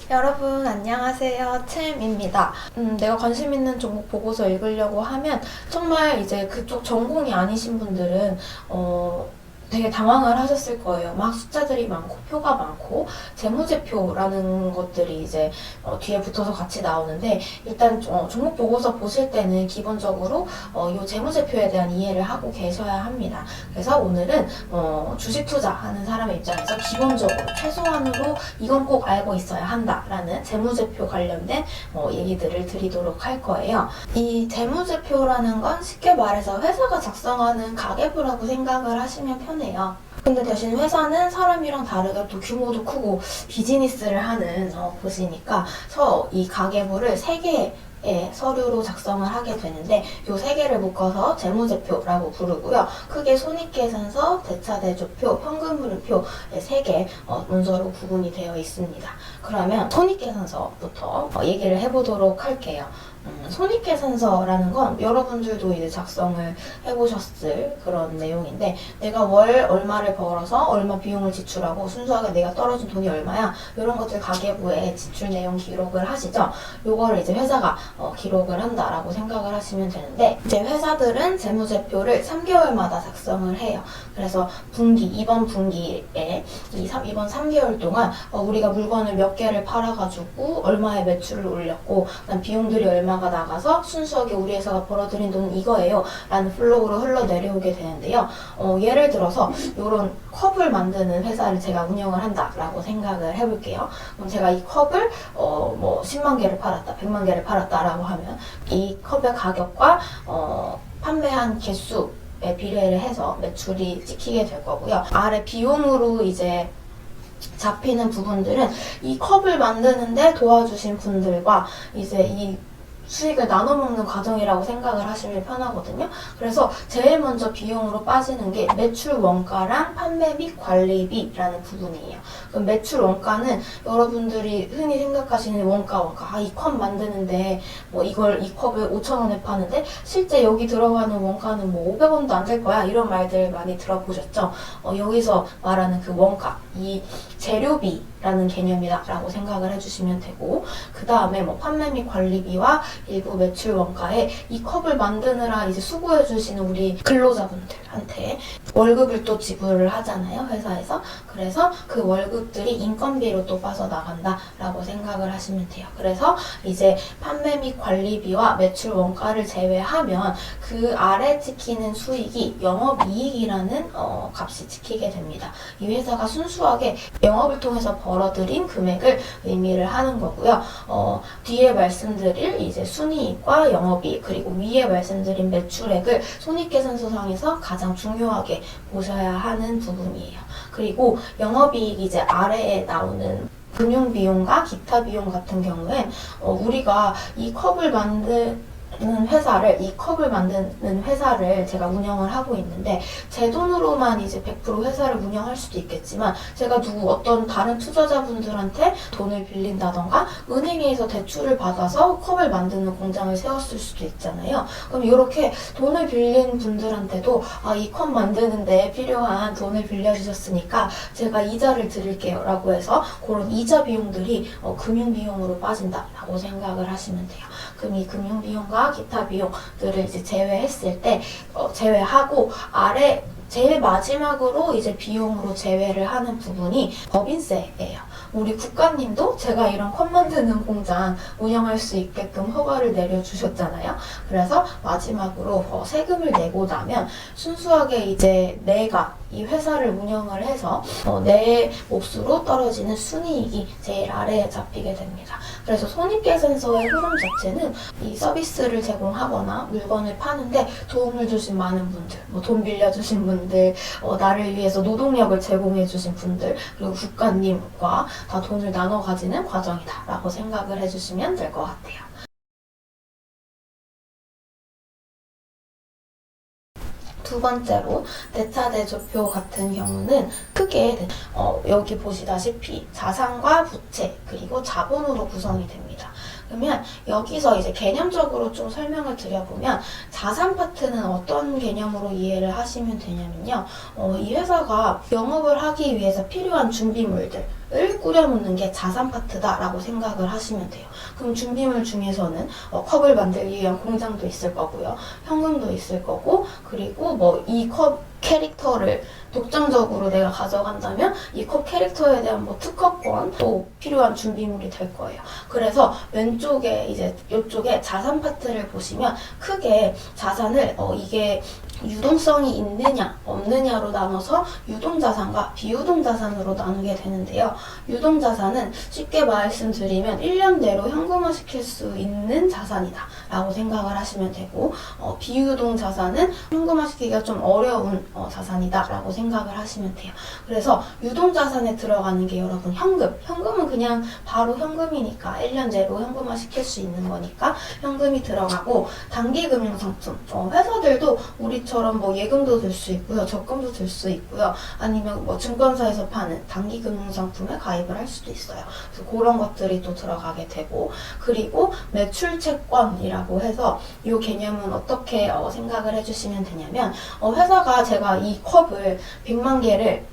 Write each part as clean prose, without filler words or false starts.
여러분 안녕하세요, 챔입니다. 내가 관심 있는 종목 보고서 읽으려고 하면 정말 이제 그쪽 전공이 아니신 분들은 되게 당황을 하셨을 거예요. 막 숫자들이 많고 표가 많고 재무제표라는 것들이 이제 뒤에 붙어서 같이 나오는데, 일단 종목 보고서 보실 때는 기본적으로 이 재무제표에 대한 이해를 하고 계셔야 합니다. 그래서 오늘은 주식 투자하는 사람의 입장에서 기본적으로 최소한으로 이건 꼭 알고 있어야 한다라는 재무제표 관련된 얘기들을 드리도록 할 거예요. 이 재무제표라는 건 쉽게 말해서 회사가 작성하는 가계부라고 생각을 하시면 편해요. 근데 대신 회사는 사람이랑 다르게 또 규모도 크고 비즈니스를 하는 곳이니까 이 가계부를 3개의 서류로 작성을 하게 되는데, 이 3개를 묶어서 재무제표라고 부르고요. 크게 손익계산서, 대차대조표, 현금흐름표 3개 문서로 구분이 되어 있습니다. 그러면 손익계산서부터 얘기를 해보도록 할게요. 손익계산서라는 건 여러분들도 이제 작성을 해보셨을 그런 내용인데, 내가 월 얼마를 벌어서 얼마 비용을 지출하고 순수하게 내가 떨어진 돈이 얼마야, 이런 것들 가계부에 지출 내용 기록을 하시죠. 요거를 이제 회사가 기록을 한다라고 생각을 하시면 되는데, 이제 회사들은 재무제표를 3개월마다 작성을 해요. 그래서 이번 분기에 이번 3개월 동안 우리가 물건을 몇 개를 팔아가지고 얼마의 매출을 올렸고, 비용들이 얼마가 나가서 순수하게 우리 회사가 벌어들인 돈은 이거예요 라는 플로우로 흘러내려오게 되는데요. 예를 들어서 이런 컵을 만드는 회사를 제가 운영을 한다라고 생각을 해볼게요. 그럼 제가 이 컵을 10만 개를 팔았다, 100만 개를 팔았다라고 하면 이 컵의 가격과 판매한 개수에 비례를 해서 매출이 찍히게 될 거고요. 아래 비용으로 이제 잡히는 부분들은 이 컵을 만드는데 도와주신 분들과 이제 이 수익을 나눠 먹는 과정이라고 생각을 하시면 편하거든요. 그래서 제일 먼저 비용으로 빠지는 게 매출 원가랑 판매 및 관리비라는 부분이에요. 그럼 매출 원가는 여러분들이 흔히 생각하시는 원가. 이 컵 만드는데 이 컵을 5,000원에 파는데 실제 여기 들어가는 원가는 500원도 안 될 거야, 이런 말들 많이 들어보셨죠? 여기서 말하는 그 원가, 이 재료비라는 개념이다라고 생각을 해주시면 되고, 그 다음에 판매 및 관리비와 일부 매출 원가에 이 컵을 만드느라 이제 수고해주시는 우리 근로자분들한테 월급을 또 지불을 하잖아요, 회사에서. 그래서 그 월급들이 인건비로 또 빠져나간다라고 생각을 하시면 돼요. 그래서 이제 판매 및 관리비와 매출 원가를 제외하면 그 아래 찍히는 수익이 영업이익이라는 값이 찍히게 됩니다. 이 회사가 순수하게 영업을 통해서 벌어들인 금액을 의미를 하는 거고요. 뒤에 말씀드릴 이제 순이익과 영업이익, 그리고 위에 말씀드린 매출액을 손익계산서상에서 가장 중요하게 보셔야 하는 부분이에요. 그리고 영업이익 이제 아래에 나오는 금융비용과 기타 비용 같은 경우엔 우리가 이 컵을 만드는 회사를 제가 운영을 하고 있는데, 제 돈으로만 이제 100% 회사를 운영할 수도 있겠지만, 제가 어떤 다른 투자자분들한테 돈을 빌린다던가 은행에서 대출을 받아서 컵을 만드는 공장을 세웠을 수도 있잖아요. 그럼 이렇게 돈을 빌린 분들한테도 이 컵 만드는데 필요한 돈을 빌려주셨으니까 제가 이자를 드릴게요 라고 해서 그런 이자 비용들이 금융비용으로 빠진다라고 생각을 하시면 돼요. 그럼 이 금융비용과 기타 비용들을 이제 제외했을 때 제외하고 아래 제일 마지막으로 이제 비용으로 제외를 하는 부분이 법인세예요. 우리 국가님도 제가 이런 컵 만드는 공장 운영할 수 있게끔 허가를 내려주셨잖아요. 그래서 마지막으로 세금을 내고 나면 순수하게 이제 내가 이 회사를 운영을 해서 내 몫으로 떨어지는 순이익이 제일 아래에 잡히게 됩니다. 그래서 손익계산서의 흐름 자체는 이 서비스를 제공하거나 물건을 파는데 도움을 주신 많은 분들, 돈 빌려주신 분들, 나를 위해서 노동력을 제공해주신 분들, 그리고 국가님과 다 돈을 나눠 가지는 과정이다 라고 생각을 해주시면 될 것 같아요. 두 번째로 대차대조표 같은 경우는 크게 여기 보시다시피 자산과 부채 그리고 자본으로 구성이 됩니다. 그러면 여기서 이제 개념적으로 좀 설명을 드려보면 자산 파트는 어떤 개념으로 이해를 하시면 되냐면요. 이 회사가 영업을 하기 위해서 필요한 준비물들을 꾸려놓는 게 자산 파트다라고 생각을 하시면 돼요. 그럼 준비물 중에서는 컵을 만들기 위한 공장도 있을 거고요. 현금도 있을 거고, 그리고 뭐 이 컵 캐릭터를 독점적으로 내가 가져간다면 이 컵 캐릭터에 대한 뭐 특허권 또 필요한 준비물이 될 거예요. 그래서 왼쪽에 이제 이쪽에 자산 파트를 보시면 크게 자산을 이게 유동성이 있느냐 없느냐로 나눠서 유동자산과 비유동자산으로 나누게 되는데요. 유동자산은 쉽게 말씀드리면 1년 내로 현금화시킬 수 있는 자산이다 라고 생각을 하시면 되고, 비유동자산은 현금화시키기가 좀 어려운 자산이다 라고 생각을 하시면 돼요. 그래서 유동자산에 들어가는 게 여러분 현금은 그냥 바로 현금이니까 1년 내로 현금화시킬 수 있는 거니까 현금이 들어가고, 단기금융상품 회사들도 우리처럼 뭐 예금도 들 수 있고요, 적금도 들 수 있고요, 아니면 뭐 증권사에서 파는 단기금융상품에 가입을 할 수도 있어요. 그래서 그런 것들이 또 들어가게 되고, 그리고 매출채권이라고 해서 이 개념은 어떻게 생각을 해주시면 되냐면, 회사가 제가 이 컵을 100만 개를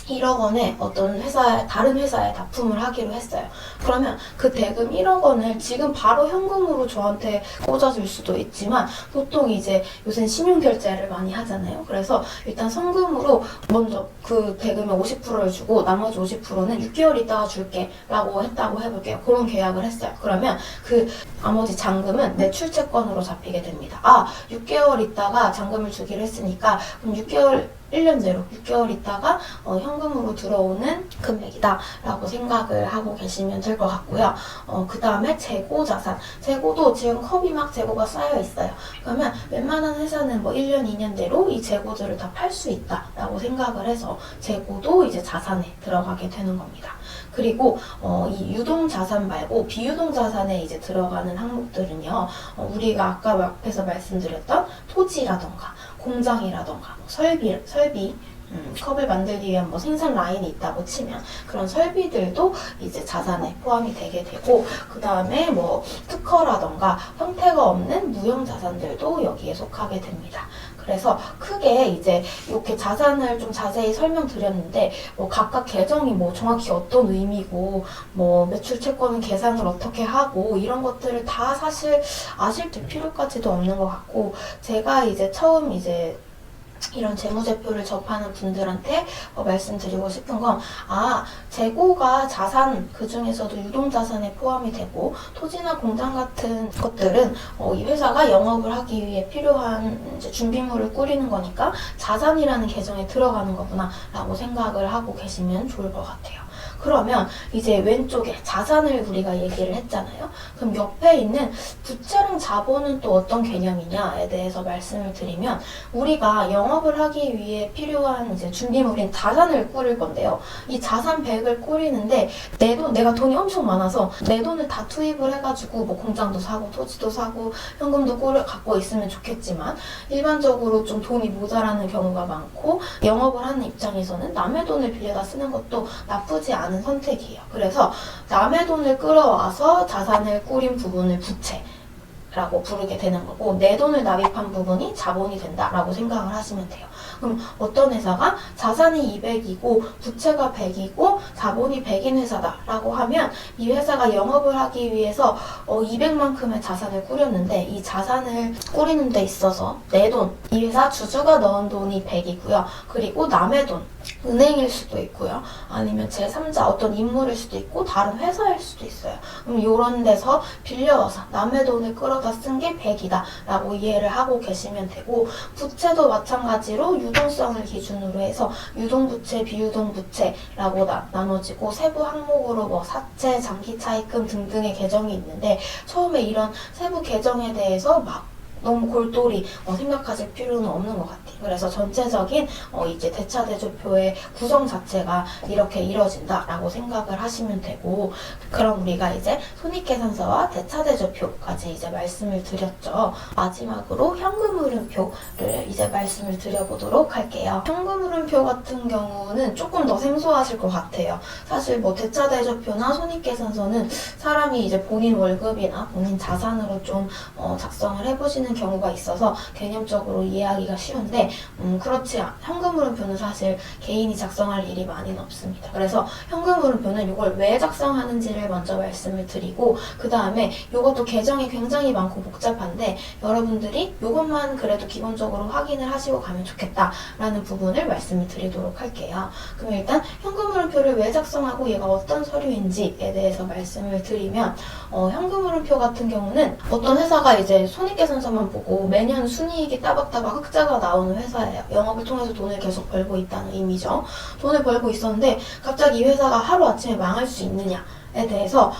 1억 원에 어떤 다른 회사에 납품을 하기로 했어요. 그러면 그 대금 1억 원을 지금 바로 현금으로 저한테 꽂아줄 수도 있지만, 보통 이제 요새 신용결제를 많이 하잖아요. 그래서 일단 성금으로 먼저 그 대금의 50%를 주고 나머지 50%는 6개월 있다가 줄게 라고 했다고 해볼게요. 그런 계약을 했어요. 그러면 그 나머지 잔금은 매출채권으로 잡히게 됩니다. 6개월 있다가 잔금을 주기로 했으니까 그럼 1년 내로 6개월 있다가 현금으로 들어오는 금액이다 라고 생각을 하고 계시면 될 것 같고요. 그 다음에 재고자산. 재고도 지금 컵이 막 재고가 쌓여 있어요. 그러면 웬만한 회사는 뭐 1년, 2년 내로 이 재고들을 다 팔 수 있다 라고 생각을 해서 재고도 이제 자산에 들어가게 되는 겁니다. 그리고 이 유동자산 말고 비유동자산에 이제 들어가는 항목들은요, 우리가 아까 앞에서 말씀드렸던 토지라던가 공장이라던가 뭐 설비, 컵을 만들기 위한 뭐 생산 라인이 있다고 치면 그런 설비들도 이제 자산에 포함이 되게 되고, 그 다음에 뭐 특허라던가 형태가 없는 무형 자산들도 여기에 속하게 됩니다. 그래서 크게 이제 이렇게 자산을 좀 자세히 설명드렸는데, 뭐 각각 계정이 뭐 정확히 어떤 의미고, 뭐 매출 채권은 계산을 어떻게 하고, 이런 것들을 다 사실 아실 필요까지도 없는 것 같고, 제가 이제 처음 이제 이런 재무제표를 접하는 분들한테 말씀드리고 싶은 건, 재고가 자산, 그 중에서도 유동자산에 포함이 되고, 토지나 공장 같은 것들은 이 회사가 영업을 하기 위해 필요한 이제 준비물을 꾸리는 거니까 자산이라는 계정에 들어가는 거구나 라고 생각을 하고 계시면 좋을 것 같아요. 그러면 이제 왼쪽에 자산을 우리가 얘기를 했잖아요. 그럼 옆에 있는 부채랑 자본은 또 어떤 개념이냐에 대해서 말씀을 드리면, 우리가 영업을 하기 위해 필요한 이제 준비물인 자산을 꾸릴 건데요. 이 자산 100을 꾸리는데 내가 돈이 엄청 많아서 내 돈을 다 투입을 해가지고 뭐 공장도 사고 토지도 사고 현금도 갖고 있으면 좋겠지만, 일반적으로 좀 돈이 모자라는 경우가 많고, 영업을 하는 입장에서는 남의 돈을 빌려다 쓰는 것도 나쁘지 않은 선택이에요. 그래서 남의 돈을 끌어와서 자산을 꾸린 부분을 부채라고 부르게 되는 거고, 내 돈을 납입한 부분이 자본이 된다라고 생각을 하시면 돼요. 그럼 어떤 회사가 자산이 200이고 부채가 100이고 자본이 100인 회사다라고 하면, 이 회사가 영업을 하기 위해서 200만큼의 자산을 꾸렸는데, 이 자산을 꾸리는 데 있어서 내 돈, 이 회사 주주가 넣은 돈이 100이고요. 그리고 남의 돈, 은행일 수도 있고요. 아니면 제3자 어떤 인물일 수도 있고 다른 회사일 수도 있어요. 그럼 이런 데서 빌려와서 남의 돈을 끌어다 쓴 게 100이다 라고 이해를 하고 계시면 되고, 부채도 마찬가지로 유동성을 기준으로 해서 유동부채, 비유동부채라고 나눠지고, 세부 항목으로 뭐 사채, 장기차입금 등등의 계정이 있는데, 처음에 이런 세부 계정에 대해서 막 너무 골똘히 생각하실 필요는 없는 것 같아요. 그래서 전체적인 이제 대차대조표의 구성 자체가 이렇게 이루어진다라고 생각을 하시면 되고, 그럼 우리가 이제 손익계산서와 대차대조표까지 이제 말씀을 드렸죠. 마지막으로 현금흐름표를 이제 말씀을 드려보도록 할게요. 현금흐름표 같은 경우는 조금 더 생소하실 것 같아요. 사실 뭐 대차대조표나 손익계산서는 사람이 이제 본인 월급이나 본인 자산으로 좀 작성을 해보시는 경우가 있어서 개념적으로 이해하기가 쉬운데, 현금흐름표는 사실 개인이 작성할 일이 많이는 없습니다. 그래서 현금흐름표는 이걸 왜 작성하는지를 먼저 말씀을 드리고, 그 다음에 이것도 계정이 굉장히 많고 복잡한데 여러분들이 이것만 그래도 기본적으로 확인을 하시고 가면 좋겠다라는 부분을 말씀을 드리도록 할게요. 그럼 일단 현금흐름표를 왜 작성하고 얘가 어떤 서류인지에 대해서 말씀을 드리면, 현금흐름표 같은 경우는 어떤 회사가 이제 손익계산서만 보고 매년 순이익이 따박따박 흑자가 나오는 회사예요. 영업을 통해서 돈을 계속 벌고 있다는 의미죠. 돈을 벌고 있었는데 갑자기 이 회사가 하루아침에 망할 수 있느냐에 대해서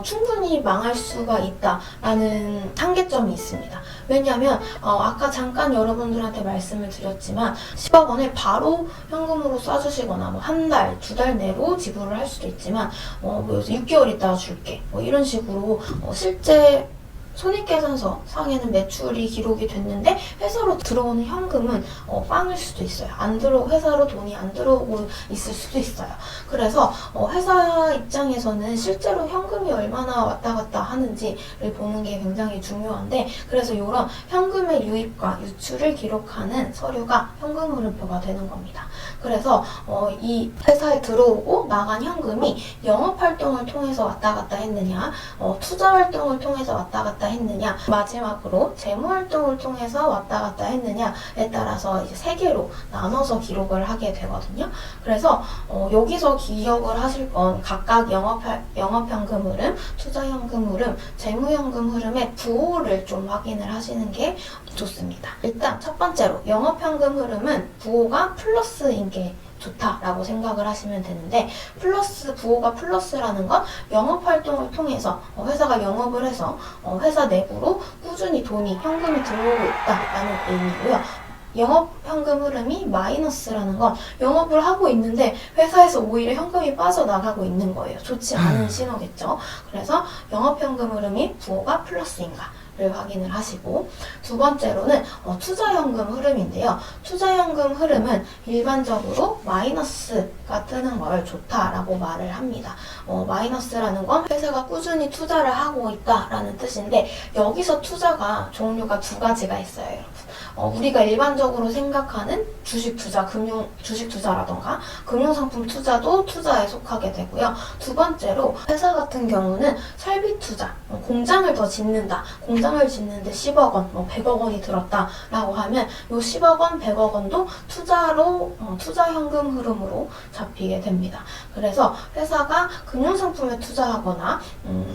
충분히 망할 수가 있다라는 한계점이 있습니다. 왜냐하면 아까 잠깐 여러분들한테 말씀을 드렸지만 10억 원을 바로 현금으로 쏴주시거나 뭐 한 달, 두 달 내로 지불을 할 수도 있지만 뭐 6개월 있다가 줄게 뭐 이런 식으로 실제 손익계산서 상에는 매출이 기록이 됐는데 회사로 들어오는 현금은 빵일 수도 있어요. 회사로 돈이 안 들어오고 있을 수도 있어요. 그래서 회사 입장에서는 실제로 현금이 얼마나 왔다 갔다 하는지를 보는 게 굉장히 중요한데, 그래서 이런 현금의 유입과 유출을 기록하는 서류가 현금흐름표가 되는 겁니다. 그래서 이 회사에 들어오고 나간 현금이 영업활동을 통해서 왔다 갔다 했느냐, 투자활동을 통해서 왔다 갔다 했느냐, 마지막으로 재무활동을 통해서 왔다 갔다 했느냐에 따라서 이제 세 개로 나눠서 기록을 하게 되거든요. 그래서 여기서 기억을 하실 건 각각 영업현금 흐름, 투자현금 흐름, 재무현금 흐름의 부호를 좀 확인을 하시는 게 좋습니다. 일단 첫 번째로 영업현금 흐름은 부호가 플러스인 게 좋다라고 생각을 하시면 되는데, 부호가 플러스라는 건 영업활동을 통해서 회사가 영업을 해서 회사 내부로 꾸준히 현금이 들어오고 있다라는 의미고요. 영업현금 흐름이 마이너스라는 건 영업을 하고 있는데 회사에서 오히려 현금이 빠져나가고 있는 거예요. 좋지 않은 신호겠죠. 그래서 영업현금 흐름이 부호가 플러스인가 를 확인을 하시고, 두 번째로는 투자현금 흐름인데요. 투자현금 흐름은 일반적으로 마이너스가 뜨는 걸 좋다라고 말을 합니다. 마이너스라는 건 회사가 꾸준히 투자를 하고 있다라는 뜻인데, 여기서 투자가 종류가 두 가지가 있어요, 여러분. 우리가 일반적으로 생각하는 주식 투자라던가 금융상품 투자도 투자에 속하게 되고요. 두 번째로 회사 같은 경우는 설비 투자, 공장을 더 짓는다. 공장을 짓는데 10억 원, 100억 원이 들었다라고 하면 이 10억 원, 100억 원도 투자 현금 흐름으로 잡히게 됩니다. 그래서 회사가 금융상품에 투자하거나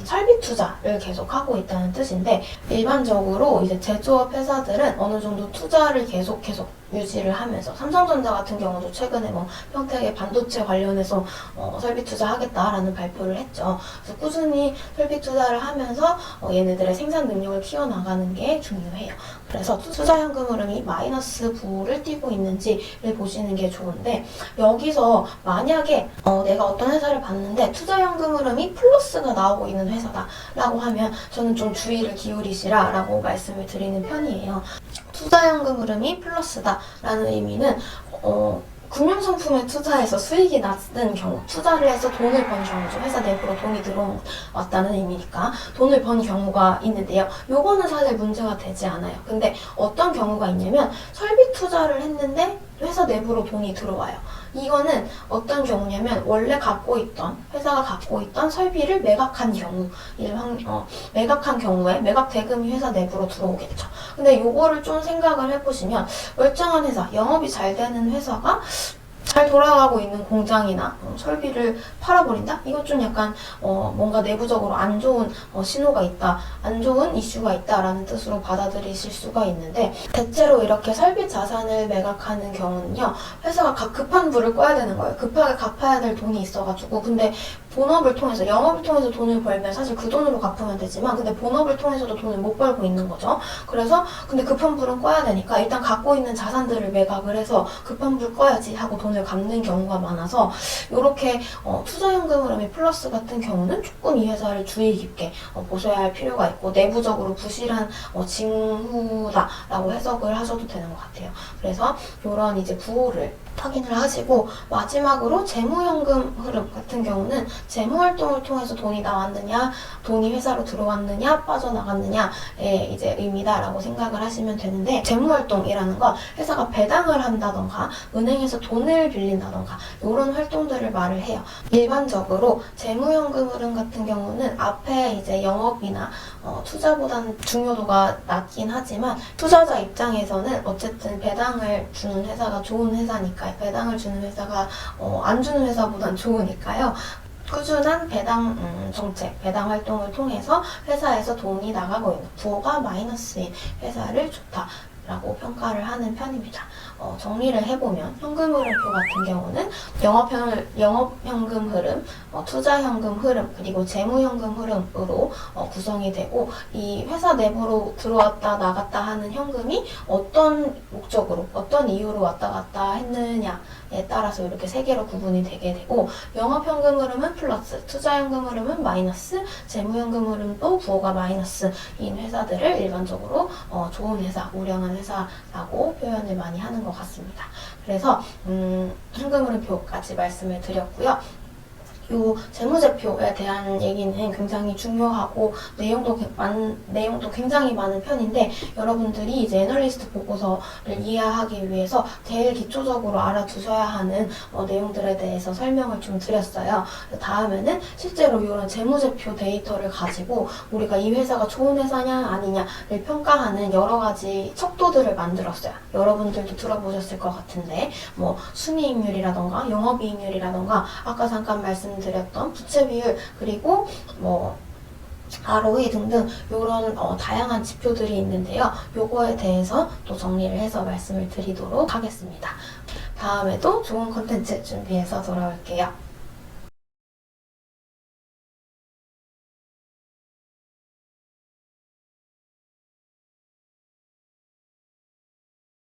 설비 투자를 계속하고 있다는 뜻인데, 일반적으로 이제 제조업 회사들은 어느 정도 투자를 계속 유지를 하면서, 삼성전자 같은 경우도 최근에 평택의 반도체 관련해서 설비 투자하겠다라는 발표를 했죠. 그래서 꾸준히 설비 투자를 하면서 얘네들의 생산 능력을 키워나가는 게 중요해요. 그래서 투자현금 흐름이 마이너스 부호를 띠고 있는지를 보시는 게 좋은데, 여기서 만약에 내가 어떤 회사를 봤는데 투자현금 흐름이 플러스가 나오고 있는 회사다라고 하면 저는 좀 주의를 기울이시라라고 말씀을 드리는 편이에요. 투자현금 흐름이 플러스다라는 의미는 금융상품에 투자해서 수익이 났는 경우, 투자를 해서 돈을 번 경우죠. 회사 내부로 돈이 들어왔다는 의미니까 돈을 번 경우가 있는데요. 요거는 사실 문제가 되지 않아요. 근데 어떤 경우가 있냐면 설비 투자를 했는데 회사 내부로 돈이 들어와요. 이거는 어떤 경우냐면 원래 회사가 갖고 있던 설비를 매각한 경우에 매각 대금이 회사 내부로 들어오겠죠. 근데 요거를 좀 생각을 해보시면, 멀쩡한 회사, 영업이 잘 되는 회사가 잘 돌아가고 있는 공장이나 설비를 팔아버린다? 이것 좀 약간 뭔가 내부적으로 안 좋은 신호가 있다, 안 좋은 이슈가 있다라는 뜻으로 받아들이실 수가 있는데, 대체로 이렇게 설비 자산을 매각하는 경우는요, 회사가 급한 불을 꺼야 되는 거예요. 급하게 갚아야 될 돈이 있어가지고. 근데 본업을 통해서, 영업을 통해서 돈을 벌면 사실 그 돈으로 갚으면 되지만, 근데 본업을 통해서도 돈을 못 벌고 있는 거죠. 그래서 근데 급한 불은 꺼야 되니까 일단 갖고 있는 자산들을 매각을 해서 급한 불 꺼야지 하고 돈을 갚는 경우가 많아서, 이렇게 투자연금 흐름이 플러스 같은 경우는 조금 이 회사를 주의 깊게 보셔야 할 필요가 있고, 내부적으로 부실한 징후다라고 해석을 하셔도 되는 것 같아요. 그래서 이런 이제 구호를 확인을 하시고, 마지막으로 재무현금 흐름 같은 경우는 재무활동을 통해서 돈이 나왔느냐, 돈이 회사로 들어왔느냐, 빠져나갔느냐의 이제 의미다라고 생각을 하시면 되는데, 재무활동이라는 건 회사가 배당을 한다던가 은행에서 돈을 빌린다던가 이런 활동들을 말을 해요. 일반적으로 재무현금 흐름 같은 경우는 앞에 이제 영업이나 투자보다는 중요도가 낮긴 하지만, 투자자 입장에서는 어쨌든 배당을 주는 회사가 좋은 회사니까, 배당을 주는 회사가 안 주는 회사보단 좋으니까요. 꾸준한 배당 정책, 배당 활동을 통해서 회사에서 돈이 나가고 있는, 부호가 마이너스인 회사를 좋다라고 평가를 하는 편입니다. 정리를 해보면 현금흐름표 같은 경우는 영업현금 흐름, 투자현금 흐름, 그리고 재무현금 흐름으로 구성이 되고, 이 회사 내부로 들어왔다 나갔다 하는 현금이 어떤 목적으로, 어떤 이유로 왔다 갔다 했느냐에 따라서 이렇게 세 개로 구분이 되게 되고, 영업현금 흐름은 플러스, 투자현금 흐름은 마이너스, 재무현금 흐름도 부호가 마이너스인 회사들을 일반적으로 좋은 회사, 우량한 회사라고 표현을 많이 하는 것 같습니다. 그래서 현금흐름표까지 말씀을 드렸고요. 요 재무제표에 대한 얘기는 굉장히 중요하고 내용도 굉장히 많은 편인데, 여러분들이 이제 애널리스트 보고서를 이해하기 위해서 제일 기초적으로 알아두셔야 하는 내용들에 대해서 설명을 좀 드렸어요. 다음에는 실제로 이런 재무제표 데이터를 가지고 우리가 이 회사가 좋은 회사냐 아니냐를 평가하는 여러 가지 척도들을 만들었어요. 여러분들도 들어보셨을 것 같은데, 뭐 순이익률이라던가 영업이익률이라던가 아까 잠깐 말씀드렸던 부채 비율, 그리고 뭐 ROE 등등 이런 다양한 지표들이 있는데요. 요거에 대해서 또 정리를 해서 말씀을 드리도록 하겠습니다. 다음에도 좋은 컨텐츠 준비해서 돌아올게요.